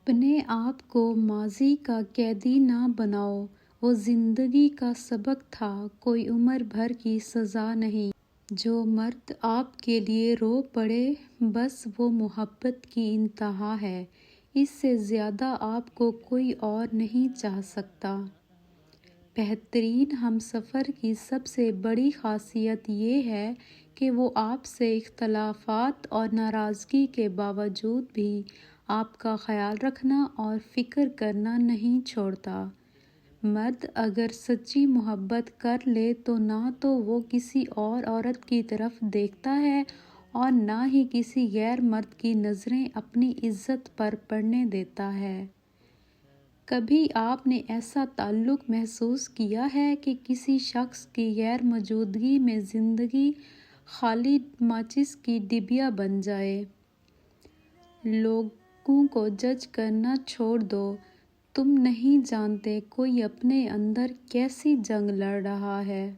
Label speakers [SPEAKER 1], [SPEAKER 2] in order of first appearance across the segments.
[SPEAKER 1] اپنے آپ کو ماضی کا قیدی نہ بناؤ، وہ زندگی کا سبق تھا، کوئی عمر بھر کی سزا نہیں۔ جو مرد آپ کے لیے رو پڑے بس وہ محبت کی انتہا ہے، اس سے زیادہ آپ کو کوئی اور نہیں چاہ سکتا۔ بہترین ہمسفر کی سب سے بڑی خاصیت یہ ہے کہ وہ آپ سے اختلافات اور ناراضگی کے باوجود بھی آپ کا خیال رکھنا اور فکر کرنا نہیں چھوڑتا۔ مرد اگر سچی محبت کر لے تو نہ تو وہ کسی اور عورت کی طرف دیکھتا ہے اور نہ ہی کسی غیر مرد کی نظریں اپنی عزت پر پڑنے دیتا ہے۔ کبھی آپ نے ایسا تعلق محسوس کیا ہے کہ کسی شخص کی غیر موجودگی میں زندگی خالی ماچس کی ڈبیا بن جائے؟ لوگوں کو جج کرنا چھوڑ دو، تم نہیں جانتے کوئی اپنے اندر کیسی جنگ لڑ رہا ہے۔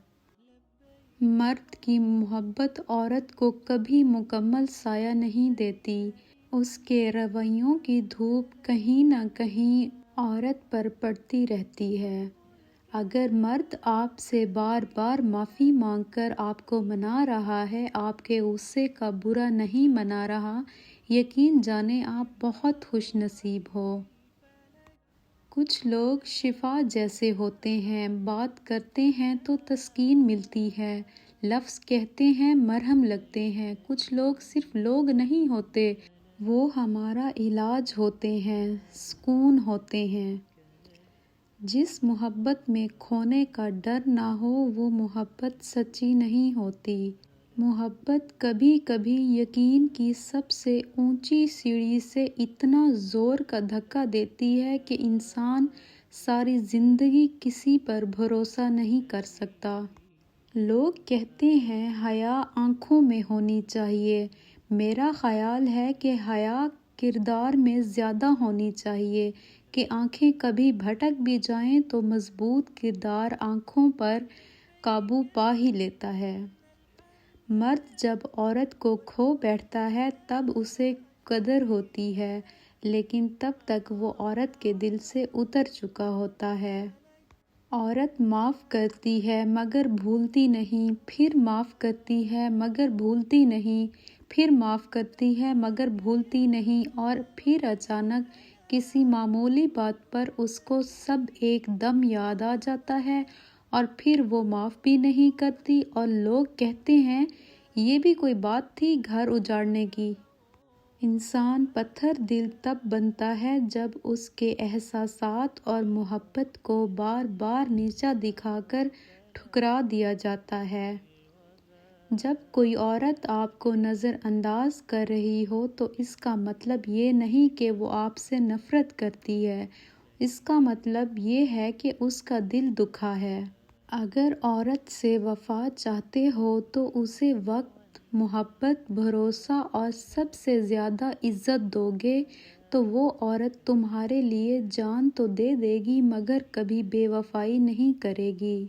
[SPEAKER 1] مرد کی محبت عورت کو کبھی مکمل سایہ نہیں دیتی، اس کے رویوں کی دھوپ کہیں نہ کہیں عورت پر پڑتی رہتی ہے۔ اگر مرد آپ سے بار بار معافی مانگ کر آپ کو منا رہا ہے، آپ کے غصے کا برا نہیں منا رہا، یقین جانیں آپ بہت خوش نصیب ہو۔ کچھ لوگ شفا جیسے ہوتے ہیں، بات کرتے ہیں تو تسکین ملتی ہے، لفظ کہتے ہیں مرہم لگتے ہیں۔ کچھ لوگ صرف لوگ نہیں ہوتے، وہ ہمارا علاج ہوتے ہیں، سکون ہوتے ہیں۔ جس محبت میں کھونے کا ڈر نہ ہو وہ محبت سچی نہیں ہوتی۔ محبت کبھی کبھی یقین کی سب سے اونچی سیڑھی سے اتنا زور کا دھکا دیتی ہے کہ انسان ساری زندگی کسی پر بھروسہ نہیں کر سکتا۔ لوگ کہتے ہیں حیا آنکھوں میں ہونی چاہیے، میرا خیال ہے کہ حیا کردار میں زیادہ ہونی چاہیے کہ آنکھیں کبھی بھٹک بھی جائیں تو مضبوط کردار آنکھوں پر قابو پا ہی لیتا ہے۔ مرد جب عورت کو کھو بیٹھتا ہے تب اسے قدر ہوتی ہے، لیکن تب تک وہ عورت کے دل سے اتر چکا ہوتا ہے۔ عورت معاف کرتی ہے مگر بھولتی نہیں، پھر معاف کرتی ہے مگر بھولتی نہیں، پھر معاف کرتی ہے مگر بھولتی نہیں، اور پھر اچانک کسی معمولی بات پر اس کو سب ایک دم یاد آ جاتا ہے اور پھر وہ معاف بھی نہیں کرتی اور لوگ کہتے ہیں یہ بھی کوئی بات تھی گھر اجاڑنے کی۔ انسان پتھر دل تب بنتا ہے جب اس کے احساسات اور محبت کو بار بار نیچا دکھا کر ٹھکرا دیا جاتا ہے۔ جب کوئی عورت آپ کو نظر انداز کر رہی ہو تو اس کا مطلب یہ نہیں کہ وہ آپ سے نفرت کرتی ہے، اس کا مطلب یہ ہے کہ اس کا دل دکھا ہے۔ اگر عورت سے وفا چاہتے ہو تو اسے وقت، محبت، بھروسہ اور سب سے زیادہ عزت دو گے تو وہ عورت تمہارے لیے جان تو دے دے گی مگر کبھی بے وفائی نہیں کرے گی۔